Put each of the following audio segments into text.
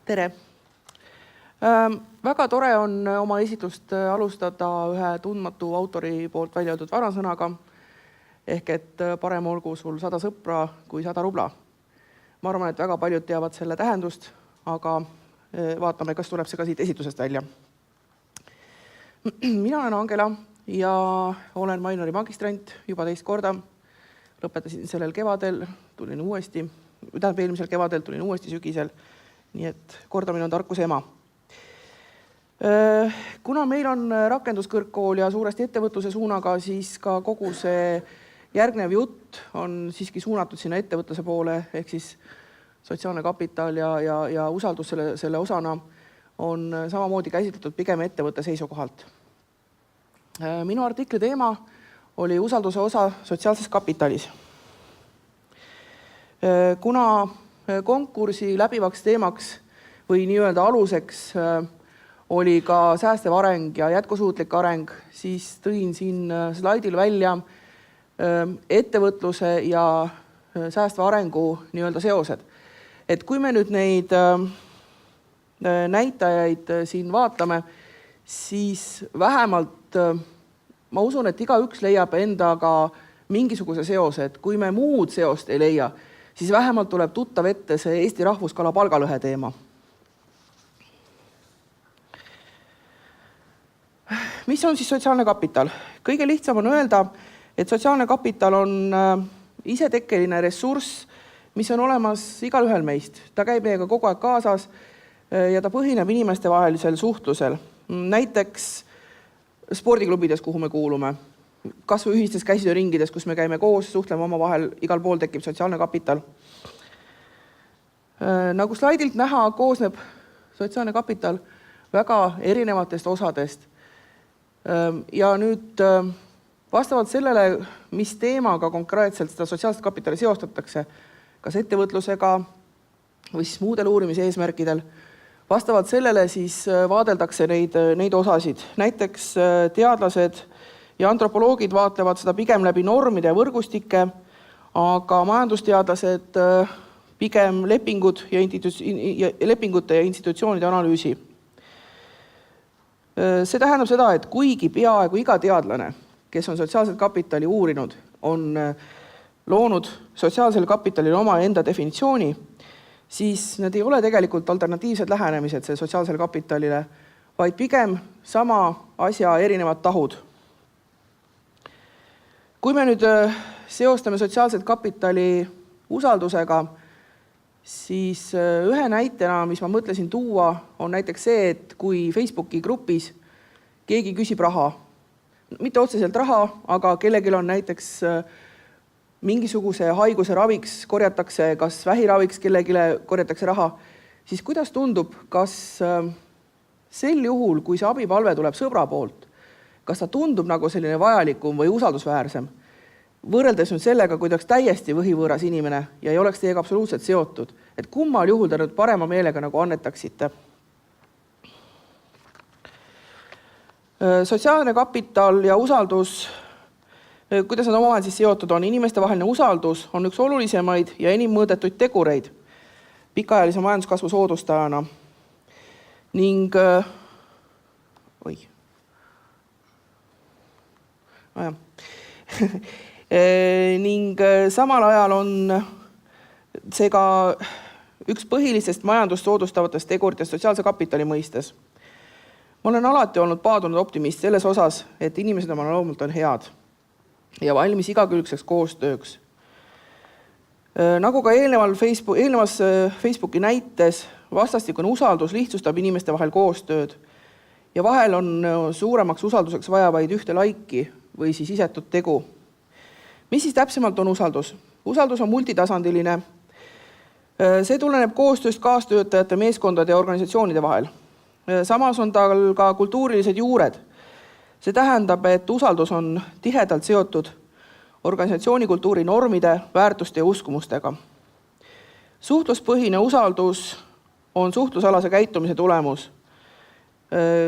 Tere! Väga tore on oma esitlust alustada ühe tundmatu autori poolt välja öeldud vanasõnaga, ehk et parem olgu sul 100 sõpra kui 100 rubla. Ma arvan, et väga paljud teavad selle tähendust, aga vaatame, kas tuleb see ka siit esitlusest välja. Mina olen Angela ja olen Mainori magistrant juba teist korda. Lõpetasin sellel kevadel, tulin uuesti, eelmisel kevadel tulin uuesti sügisel, nii et kordamine on tarkuse ema. Kuna meil on rakenduskõrgkool ja suuresti ettevõtluse suunaga, siis ka kogu see järgnev jutt on siiski suunatud sinna ettevõtluse poole, ehk siis sotsiaalne kapital ja usaldus selle osana on samamoodi käsitletud pigem ettevõtte seisukohalt. Minu artikli teema oli usalduse osa sotsiaalses kapitalis. Kuna konkursi läbivaks teemaks või nii-öelda aluseks oli ka säästev areng ja jätkusuutlik areng, siis tõin siin slaidil välja ettevõtluse ja säästva arengu nii-öelda seosed. Et kui me nüüd neid näitajaid siin vaatame, siis vähemalt ma usun, et igaüks leiab endaga mingisuguse seose, et kui me muud seost ei leia, siis vähemalt tuleb tuttav ette see Eesti rahvuskala palgalõhe teema. Mis on siis sotsiaalne kapital? Kõige lihtsam on öelda, et sotsiaalne kapital on isetekkeline ressurss, mis on olemas igal ühel meist. Ta käib meiega kogu aeg kaasas ja ta põhineb inimeste vahelisel suhtlusel. Näiteks spordiklubides, kuhu me kuulume, kas või ühistes käsitööringides, kus me käime koos, suhtleme oma vahel, igal pool tekib sotsiaalne kapital. Nagu slaidilt näha, koosneb sotsiaalne kapital väga erinevatest osadest. Ja nüüd vastavalt sellele, mis teemaga konkreetselt seda sotsiaalset kapitali seostatakse, kas ettevõtlusega või siis muudel uurimise eesmärkidel, vastavalt sellele siis vaadeldakse neid osasid. Näiteks teadlased ja antropoloogid vaatlevad seda pigem läbi normide ja võrgustike, aga majandusteadlased pigem lepingute ja institutsioonide analüüsi. See tähendab seda, et kuigi peaaegu iga teadlane, kes on sotsiaalset kapitali uurinud, on loonud sotsiaalsele kapitalile oma enda definitsiooni, siis need ei ole tegelikult alternatiivsed lähenemised selle sotsiaalsele kapitalile, vaid pigem sama asja erinevad tahud. Kui me nüüd seostame sotsiaalset kapitali usaldusega, siis ühe näitena, mis ma mõtlesin tuua, on näiteks see, et kui Facebooki grupis keegi küsib raha, mitte otseselt raha, aga kellelgi on näiteks mingisuguse haiguse raviks korjatakse, kas vähiraviks kellegile korjatakse raha, siis kuidas tundub, kas sel juhul, kui see abipalve tuleb sõbra poolt, kas ta tundub nagu selline vajalikum või usaldusväärsem, võrreldes nüüd sellega, kui ta oleks täiesti võhivõõras inimene ja ei oleks teiega absoluutselt seotud, et kummal juhul te nüüd parema meelega nagu annetaksite. Sotsiaalne kapital ja usaldus, kuidas nad omavahel siis seotud on? Inimeste vaheline usaldus on üks olulisemaid ja enim mõõdetuid tegureid pikaajalise majanduskasvu soodustajana. Ning ning samal ajal on see ka üks põhilistest majandust soodustavatest teguritest sotsiaalse kapitali mõistes. Ma olen alati olnud paadunud optimist selles osas, et inimesed oma loomult on head ja valmis igakülgseks koostööks. Nagu ka eelnevas Facebooki näites, vastastikune usaldus lihtsustab inimeste vahel koostööd ja vahel on suuremaks usalduseks vaja vaid ühte laiki või siis isetut tegu. Mis siis täpsemalt on usaldus? Usaldus on multitasandiline. See tuleneb koostööst kaastöötajate, meeskondade ja organisatsioonide vahel. Samas on tal ka kultuurilised juured. See tähendab, et usaldus on tihedalt seotud organisatsioonikultuuri normide, väärtuste ja uskumustega. Suhtluspõhine usaldus on suhtlusalase käitumise tulemus.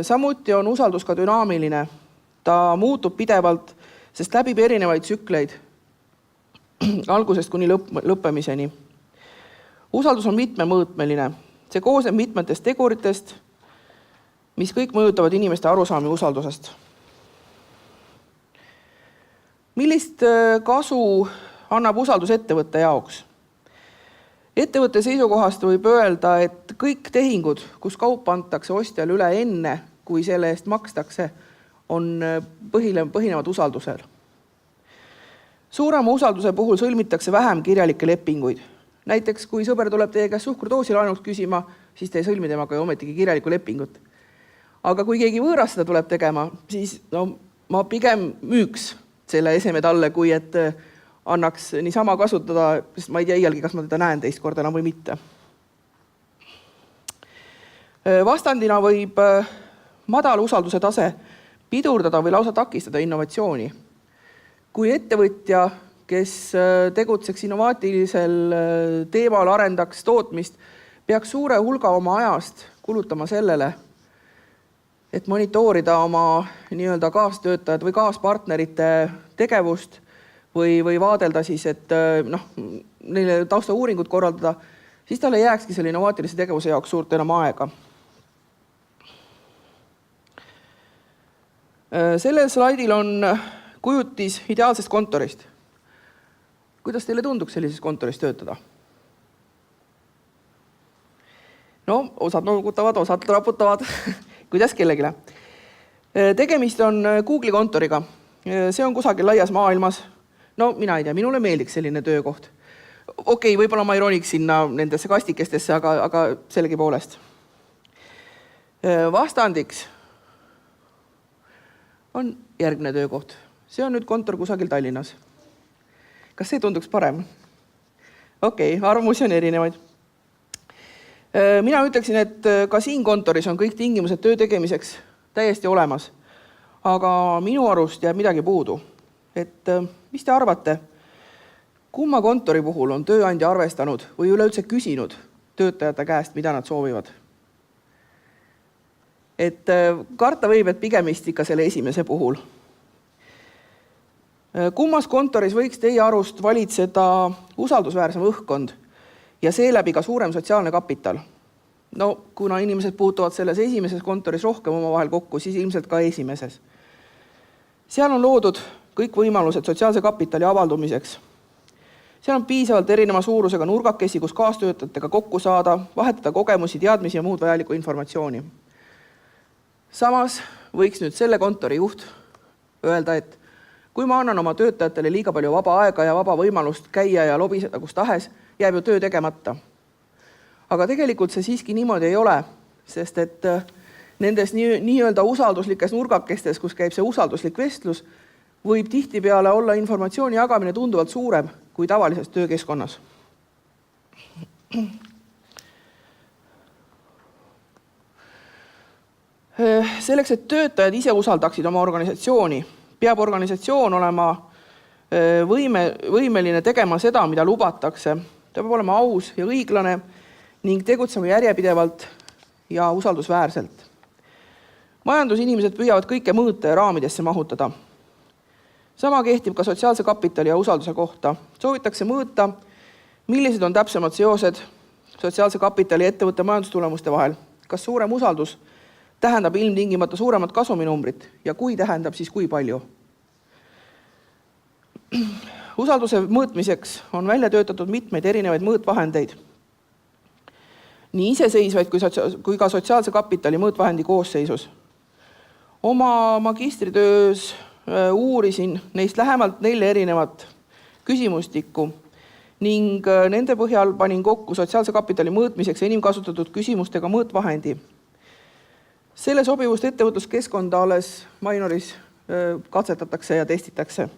Samuti on usaldus ka dünaamiline. Ta muutub pidevalt, sest läbib erinevaid tsükleid algusest kuni lõppemiseni. Usaldus on mitmemõõtmeline. See koosneb mitmetest teguritest, mis kõik mõjutavad inimeste arusaami usaldusest. Millist kasu annab usaldus ettevõtte jaoks? Ettevõtte seisukohast võib öelda, et kõik tehingud, kus kaup antakse ostjale üle enne, kui selle eest makstakse, põhinevad usaldusel. Suurema usalduse puhul sõlmitakse vähem kirjalikke lepinguid. Näiteks, kui sõber tuleb teie käest suhkrudoosi laenuks küsima, siis te ei sõlmi temaga ju ometigi kirjalikku lepingut. Aga kui keegi võõras seda tuleb tegema, siis ma pigem müüks selle eseme talle, kui et annaks niisama kasutada, sest ma ei tea iialgi, kas ma teda näen teist korda enam või mitte. Vastandina võib madal usalduse tase pidurdada või lausa takistada innovatsiooni. Kui ettevõtja, kes tegutseks innovaatilisel teemal, arendaks tootmist, peaks suure hulga oma ajast kulutama sellele, et monitoorida oma nii-öelda kaastöötajad või kaaspartnerite tegevust või vaadelda siis, et neile taustauuringut korraldada, siis talle jääkski selle innovaatilise tegevuse jaoks suurt enam aega. Sellel slaidil on kujutis ideaalsest kontorist. Kuidas teile tunduks sellises kontoris töötada? Osad noogutavad, osad raputavad. Kuidas kellegile? Tegemist on Google'i kontoriga. See on kusagil laias maailmas. Mina ei tea, minule meeldiks selline töökoht. Okei, võib-olla ma ei roniks sinna nendesse kastikestesse, aga sellegi poolest. Vastandiks on järgmine töökoht. See on nüüd kontor kusagil Tallinnas. Kas see tunduks parem? Okei, arvamusi on erinevaid. Mina ütleksin, et ka siin kontoris on kõik tingimused töö tegemiseks täiesti olemas. Aga minu arust jääb midagi puudu. Et mis te arvate, kumma kontori puhul on tööandja arvestanud või üleüldse küsinud töötajate käest, mida nad soovivad? Et karta võib, et pigemist ikka selle esimese puhul. Kummas kontoris võiks teie arust valitseda usaldusväärsem õhkkond ja seeläbi ka suurem sotsiaalne kapital? Kuna inimesed puutuvad selles esimeses kontoris rohkem omavahel kokku, siis ilmselt ka esimeses. Seal on loodud kõik võimalused sotsiaalse kapitali avaldumiseks. Seal on piisavalt erineva suurusega nurgakesi, kus kaastöötajatega kokku saada, vahetada kogemusi, teadmisi ja muud vajalikku informatsiooni. Samas võiks nüüd selle kontori juht öelda, et kui ma annan oma töötajatele liiga palju vaba aega ja vaba võimalust käia ja lobiseda kus tahes, jääb ju töö tegemata. Aga tegelikult see siiski niimoodi ei ole, sest et nendes nii-öelda usalduslikes nurgakestes, kus käib see usalduslik vestlus, võib tihtipeale olla informatsiooni jagamine tunduvalt suurem kui tavalises töökeskkonnas. Selleks, et töötajad ise usaldaksid oma organisatsiooni, peab organisatsioon olema võimeline tegema seda, mida lubatakse. Ta peab olema aus ja õiglane ning tegutsema järjepidevalt ja usaldusväärselt. Majandusinimesed püüavad kõike mõõta ja raamidesse mahutada. Sama kehtib ka sotsiaalse kapitali ja usalduse kohta. Soovitakse mõõta, millised on täpsemad seosed sotsiaalse kapitali ja ettevõtte majandustulemuste vahel. Kas suurem usaldus tähendab ilmtingimata suuremat kasuminumbrit ja kui tähendab, siis kui palju? Usalduse mõõtmiseks on välja töötatud mitmeid erinevaid mõõtvahendeid. Nii iseseisvaid kui ka sotsiaalse kapitali mõõtvahendi koosseisus. Oma magistritöös uurisin neist lähemalt 4 erinevat küsimustikku ning nende põhjal panin kokku sotsiaalse kapitali mõõtmiseks enim kasutatud küsimustega mõõtvahendi. Selle sobivust ettevõtluskeskkonda alles mainoris katsetatakse ja testitakse.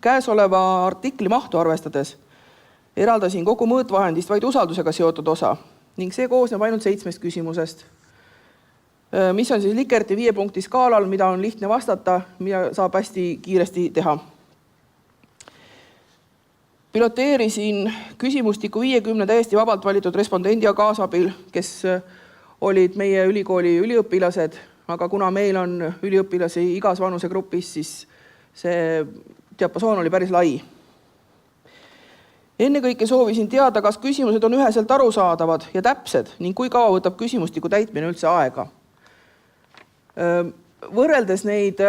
Käesoleva artikli mahtu arvestades eraldasin kogu mõõtvahendist vaid usaldusega seotud osa ning see koosneb ainult 7 küsimusest, mis on siis Likerti 5 punkti skaalal, mida on lihtne vastata, mida saab hästi kiiresti teha. Piloteerisin küsimustiku 50 täiesti vabalt valitud respondendi ja kaasabil, kes olid meie ülikooli üliõpilased, aga kuna meil on üliõpilasi igas vanusegrupis, siis see diapasoon oli päris lai. Ennekõike soovisin teada, kas küsimused on üheselt arusaadavad ja täpsed ning kui kaua võtab küsimustiku täitmine üldse aega. Võrreldes neid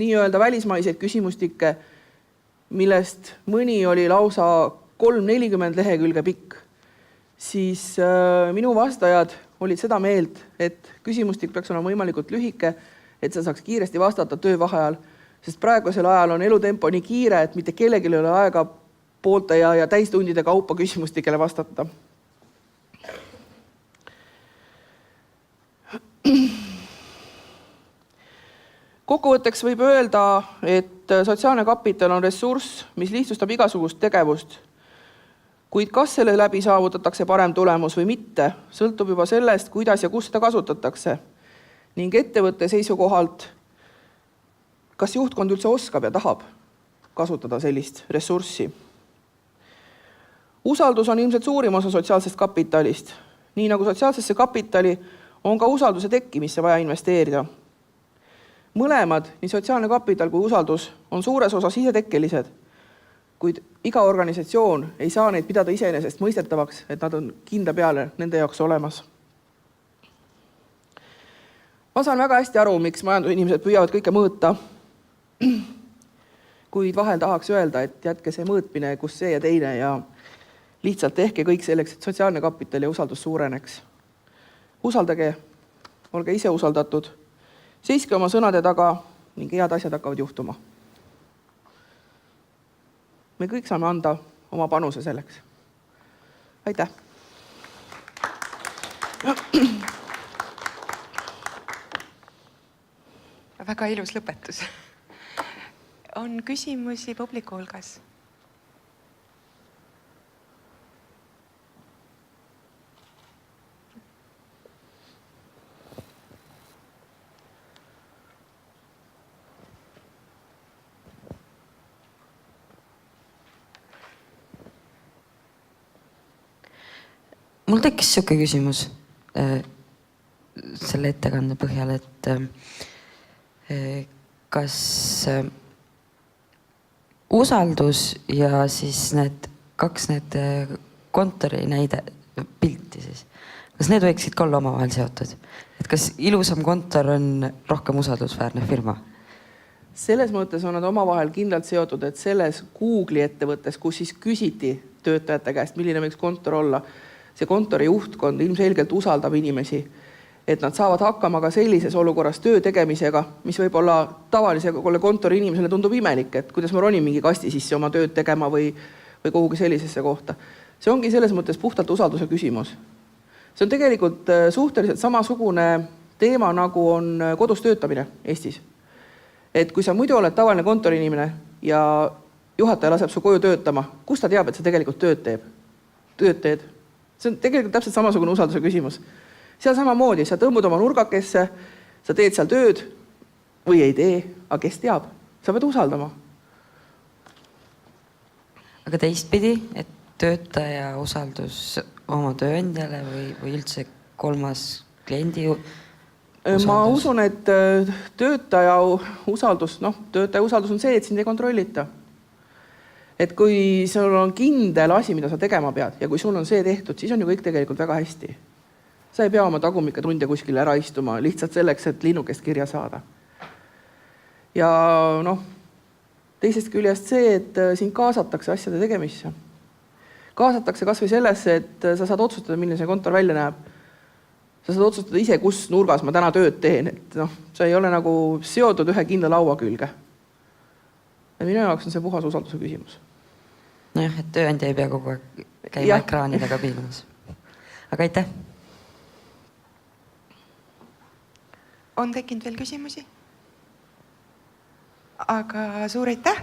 nii-öelda välismaiseid küsimustikke, millest mõni oli lausa 3-40 lehekülge pikk, siis minu vastajad olid seda meelt, et küsimustik peaks olema võimalikult lühike, et sa saaks kiiresti vastata töövaheajal, sest praegusel ajal on elutempo nii kiire, et mitte kellelgi ei ole aega poolte ja täistundide kaupa küsimustikele vastata. Kokkuvõtteks võib öelda, et sotsiaalne kapital on ressurss, mis lihtsustab igasugust tegevust, kuid kas selle läbi saavutatakse parem tulemus või mitte, sõltub juba sellest, kuidas ja kus seda kasutatakse ning ettevõtte seisukohalt, kas juhtkond üldse oskab ja tahab kasutada sellist ressurssi. Usaldus on ilmselt suurim osa sotsiaalsest kapitalist. Nii nagu sotsiaalsesse kapitali on ka usalduse tekkimisse vaja investeerida. Mõlemad, nii sotsiaalne kapital kui usaldus, on suures osas isetekkelised, kuid iga organisatsioon ei saa neid pidada iseenesest mõistetavaks, et nad on kindla peale nende jaoks olemas. Ma saan väga hästi aru, miks majandusinimesed püüavad kõike mõõta, kuid vahel tahaks öelda, et jätke see mõõtmine, kus see ja teine ja lihtsalt tehke kõik selleks, et sotsiaalne kapital ja usaldus suureneks. Usaldage, olge ise usaldatud, seiske oma sõnade taga ning head asjad hakkavad juhtuma. Me kõik saame anda oma panuse selleks. Aitäh! Väga ilus lõpetus. On küsimusi publiku hulgas? Mul tekkis siuke küsimus selle ettekande põhjal, et kas usaldus ja siis need kontori näide pilti siis, kas need võiksid ka olla omavahel seotud? Et kas ilusam kontor on rohkem usaldusväärne firma? Selles mõttes on nad omavahel kindlalt seotud, et selles Google'i ettevõttes, kus siis küsiti töötajate käest, milline võiks kontor olla, see kontori juhtkond ilmselgelt usaldab inimesi, et nad saavad hakkama ka sellises olukorras töö tegemisega, mis võib-olla tavalisele kontori inimesele tundub imelik, et kuidas ma ronin mingi kasti sisse oma tööd tegema või kuhugi sellisesse kohta. See ongi selles mõttes puhtalt usalduse küsimus. See on tegelikult suhteliselt samasugune teema, nagu on kodus töötamine Eestis. Et kui sa muidu oled tavaline kontoriinimene ja juhataja laseb su koju töötama, kus ta teab, et sa tegelikult tööd teed? See on tegelikult täpselt samasugune usalduse küsimus. Seal samamoodi, sa tõmbud oma nurgakesse, sa teed seal tööd või ei tee, aga kes teab? Sa pead usaldama. Aga teistpidi, et töötaja usaldus oma tööandjale või üldse kolmas kliendi usaldus? Ma usun, et töötaja usaldus on see, et sind ei kontrollita. Et kui sul on kindel asi, mida sa tegema pead ja kui sul on see tehtud, siis on ju kõik tegelikult väga hästi. Sa ei pea oma tagumikke tunde kuskile ära istuma lihtsalt selleks, et linnukest kirja saada. Ja teisest küljest see, et sind kaasatakse asjade tegemisse. Kaasatakse kas või sellesse, et sa saad otsustada, milline see kontor välja näeb. Sa saad otsustada ise, kus nurgas ma täna tööd teen. Et sa ei ole nagu seotud ühe kindla laua külge. Ja minu jaoks on see puhas usalduse küsimus. Nojah, et tööandja ei pea kogu aeg käima ekraanidega piilumas. Aga aitäh! On tekkinud veel küsimusi? Aga suur aitäh!